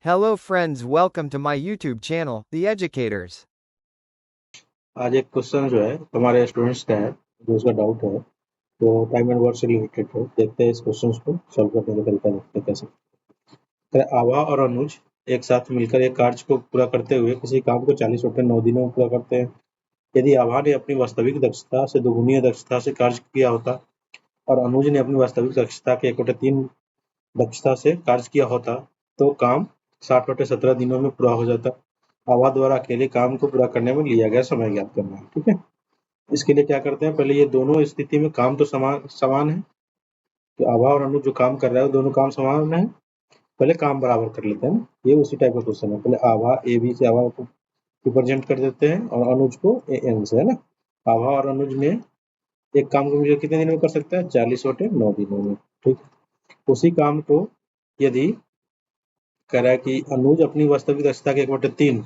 Hello friends, welcome to my YouTube channel, The Educators. आज एक question जो है हमारे स्टूडेंट्स का है, जो उसका डाउट है तो टाइम एंड वर्क से रिलेटेड है। देखते हैं इस क्वेश्चन को सॉल्व करने का तरीका, देखते हैं कैसे। आभा और अनुज एक साथ मिलकर एक कार्य को पूरा करते हुए किसी काम को 40 बटे 9 दिनों में पूरा करते हैं। यदि आभा ने अपनी वास्तविक दक्षता से दोगुनी दक्षता से कार्य किया होता और अनुज ने अपनी वास्तविक दक्षता के 1/3 दक्षता से कार्य किया होता तो काम 60/17 दिनों में पूरा हो जाता। आभा द्वारा अकेले काम को पूरा करने में लिया गया समय ज्ञात करना है। ठीक है, इसके लिए क्या करते हैं, पहले ये दोनों स्थिति में काम तो समान समान है, तो आभा और अनुज जो काम कर रहा है वो दोनों काम समान है। पहले काम बराबर कर लेते हैं ना, ये उसी टाइप का क्वेश्चन है। पहले आभा ए बी से आभा को रिप्रेजेंट कर देते हैं और अनुज को ए एन से, है ना। आभा और अनुज ने एक काम को मुझे कितने दिन में कर सकता है, 40/9 दिनों में। ठीक, उसी काम को यदि कह रहा है कि अनुज अपनी वास्तविक दक्षता के 1/3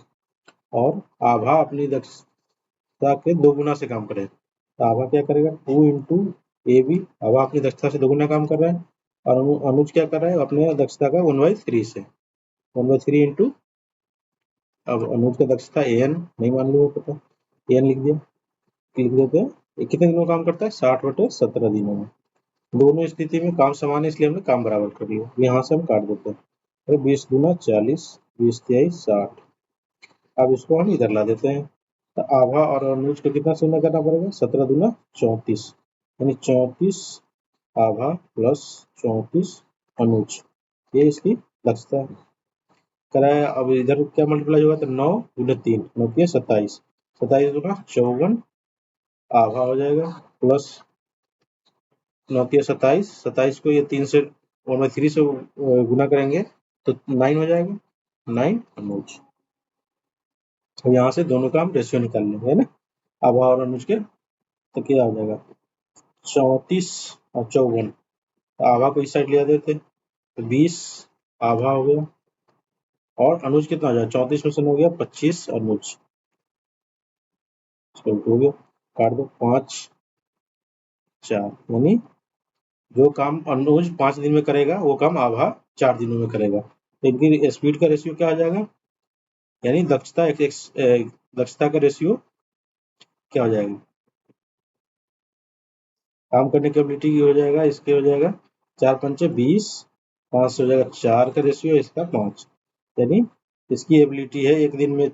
और आभा अपनी दक्षता के 2 गुना से काम करे, तो आभा क्या करेगा, 2 इंटू ए बी। आभा अपनी दक्षता से 2 गुना काम कर रहा है और अनुज क्या कर रहा है, अपने दक्षता का 1/3 से 1/3 इंटू, अब अनुज का दक्षता ए एन नहीं मान लो पता, ए एन लिख दिया, लिख देते हैं। ये कितने दिनों में काम करता है, 60/17 दिनों में। दोनों स्थिति में काम समान है इसलिए हमने काम बराबर कर लिया। यहाँ से हम काट देते हैं, अरे 20 दूना 40, 20 तिहाई 60। अब इसको हम इधर ला देते हैं, तो आभा और अनुज को कितना शून्य करना पड़ेगा, 17 दूना 34, यानी 34 आभा प्लस 34 अनुज, ये इसकी दक्षता है। कराया, अब इधर क्या मल्टीप्लाई होगा, तो 9 गुने 3, 9 के 27, 27 दूना 54 आभा हो जाएगा, प्लस 9 के 27, 27 को ये 3 से 1/3 से गुना करेंगे तो 9 हो जाएगा, 9 अनुज। तो यहाँ से दोनों काम रेशियो निकाल लेंगे, है ना। आभा और अनुज के तो क्या हो जाएगा, 34 और 54, आभा को इस साइड ले आते थे तो 20 आभा हो गया और अनुज कितना हो जाएगा, 34 में से हो गया 25 अनुज, हो गया, काट दो 5 4, यानी जो काम अनुज 5 दिन में करेगा वो काम आभा 4 दिनों में करेगा। तो इनकी स्पीड का रेशियो क्या आ जाएगा, यानी दक्षता का रेशियो क्या हो जाएगा, काम करने की एबिलिटी हो जाएगा, इसके हो जाएगा 4 पंचे 20, 5 से हो जाएगा 4 का रेशियो, इसका 5, यानी इसकी एबिलिटी है एक दिन में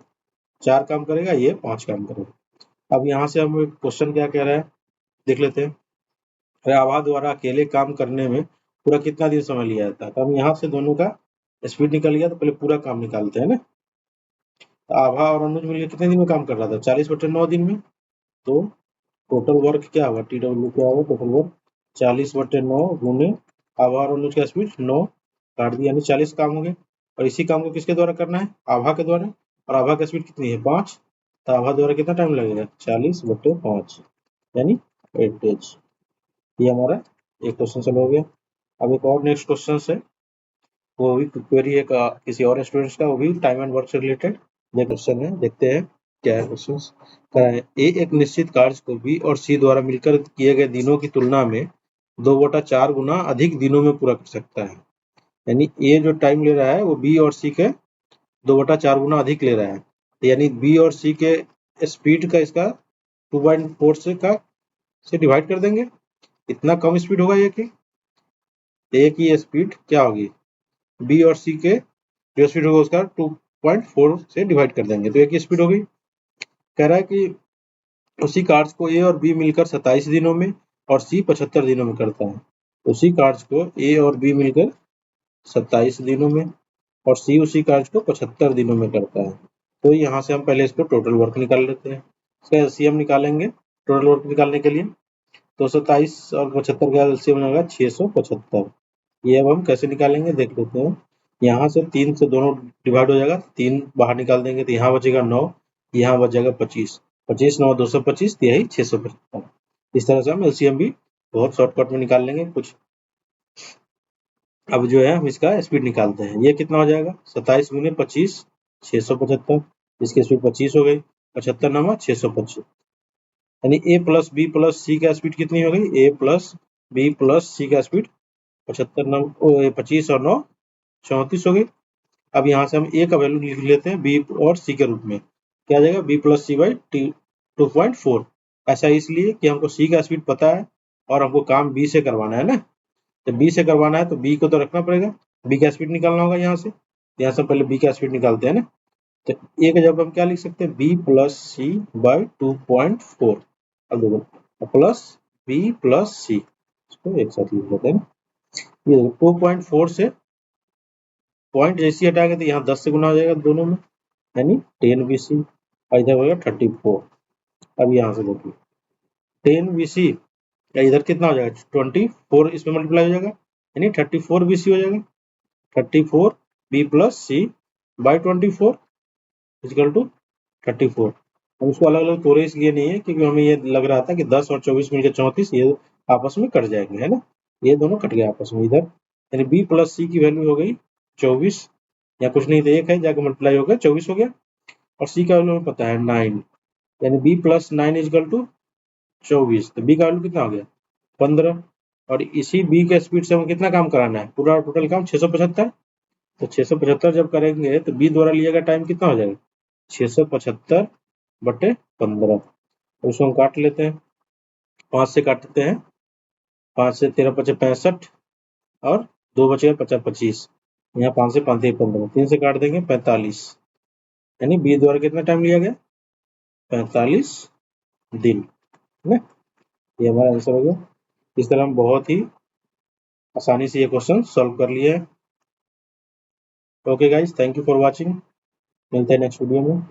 4 काम करेगा, ये 5 काम करेगा। अब यहाँ से हम क्वेश्चन क्या कह रहा है देख लेते हैं। आभा द्वारा अकेले काम करने में पूरा कितना दिन समय लिया जाता है, तो हम यहाँ से दोनों का स्पीड निकल गया, तो पहले पूरा काम निकालते हैं ना। तो आभा और अनुज मिलकर कितने दिन में काम कर रहा था, 40/9 दिन में। तो टोटल वर्क क्या होगा, टी डब्ल्यू क्या होगा, टोटल वर्क 40/9 गुने आभा और अनुज का स्पीड 9, काट दिया, यानी 40 काम हो गए। और इसी काम को किसके द्वारा करना है, आभा के द्वारा, और आभा का स्पीड कितनी है 5, तो आभा द्वारा कितना टाइम लगेगा, 40/5, यानी 8 डेज। ये हमारा एक क्वेश्चन सॉल्व हो गया। अब एक और नेक्स्ट क्वेश्चन है, वो भी क्वेरी है किसी और स्टूडेंट्स का, वो भी टाइम एंड वर्क से रिलेटेड ये क्वेश्चन है। देखते हैं क्या है क्वेश्चन। ए एक निश्चित कार्य को बी और सी द्वारा मिलकर किए गए दिनों की तुलना में 2/4 गुना अधिक दिनों में पूरा कर सकता है। यानी ए जो टाइम ले रहा है वो बी और सी के 2/4 गुना अधिक ले रहा है, यानी बी और सी के स्पीड का इसका 2.4 से डिवाइड कर देंगे। इतना कम स्पीड होगा ये कि ए की स्पीड क्या होगी, बी और सी के जो स्पीड होगा उसका 2.4 से डिवाइड कर देंगे, तो एक ही स्पीड होगी। कह रहा है कि उसी कार्य को ए और बी मिलकर 27 दिनों में और सी 75 दिनों में करता है। उसी कार्य को ए और बी मिलकर 27 दिनों में और सी उसी कार्य को 75 दिनों में करता है। तो यहाँ से हम पहले इसको टोटल वर्क निकाल लेते हैं, इसका एलसीएम निकालेंगे टोटल वर्क निकालने के लिए। तो 27 और 75 का एलसीएम होगा 675। ये अब हम कैसे निकालेंगे देख लेते हैं। यहाँ से 3 से दोनों डिवाइड हो जाएगा, 3 बाहर निकाल देंगे तो यहाँ बचेगा 9, यहाँ बच जाएगा 25, 25 9 225, यही 675। इस तरह से हम एलसीएम भी बहुत शॉर्टकट में निकाल लेंगे कुछ। अब जो है हम इसका स्पीड निकालते हैं, ये कितना हो जाएगा, 27 गुने 25 675, इसकी स्पीड 25 हो गई, 75 नामा 625, यानी ए प्लस बी प्लस सी का स्पीड कितनी हो गई, ए प्लस बी प्लस सी का स्पीड 75 25 और 9 34 हो गई। अब यहाँ से हम a का वैल्यू लिख लेते हैं b और c के रूप में। क्या आ जाएगा b प्लस सी बाई 2.4। ऐसा इसलिए कि हमको c का स्पीड पता है और हमको काम b से करवाना है ना। जब b से करवाना है तो b को तो रखना पड़ेगा, b का स्पीड निकालना होगा यहाँ से। यहाँ से पहले b का स्पीड निकालते हैं ना। तो a का जब हम क्या लिख सकते हैं, b प्लस सी बाई 2.4। अब देखो प्लस b प्लस सी, इसको एक साथ लिख लेते हैं ना। ये 2.4 से पॉइंट जैसे हटाएंगे तो यहाँ 10 से गुना हो जाएगा दोनों में, यानी 10 BC और इधर हो गया 34। अब यहाँ से देखिए 10 BC या इधर कितना हो जाएगा 24, इसमें मल्टीप्लाई हो जाएगा यानी 34 BC हो जाएगा। 34 b plus C by 24 equal to 34। हम इसको अलग अलग तोड़े इसलिए नहीं है क्योंकि हमें ये लग रहा था कि 10 और 24 मिलकर 34 ये आपस में कट जाएंगे, है ना। ये दोनों कट गए आपस में इधर, यानी b प्लस सी की वैल्यू हो गई 24, या कुछ नहीं तो एक है जाकर मल्टीप्लाई हो गया 24 हो गया, और c का वैल्यू हमें पता है 9, यानी b प्लस 9 इजिकल टू 24। तो b का वैल्यू कितना हो गया 15, और इसी b के स्पीड से हमें कितना काम कराना है, पूरा टोटल काम 675। तो 675 जब करेंगे तो b द्वारा लिया गया टाइम कितना हो जाएगा 675 बटे 15। उसको हम काट लेते हैं, 5 से काटते हैं, 5 से 13 पचे 65 और 2 बचेगा 50 25, यहाँ 5 से 5 15, 3 से काट देंगे 45, यानी बी द्वारा कितना टाइम लिया गया 45 दिन, है ना। ये हमारा आंसर हो गया। इस तरह हम बहुत ही आसानी से ये क्वेश्चन सॉल्व कर लिए हैं। Okay guys, thank you for watching, मिलते हैं नेक्स्ट वीडियो में।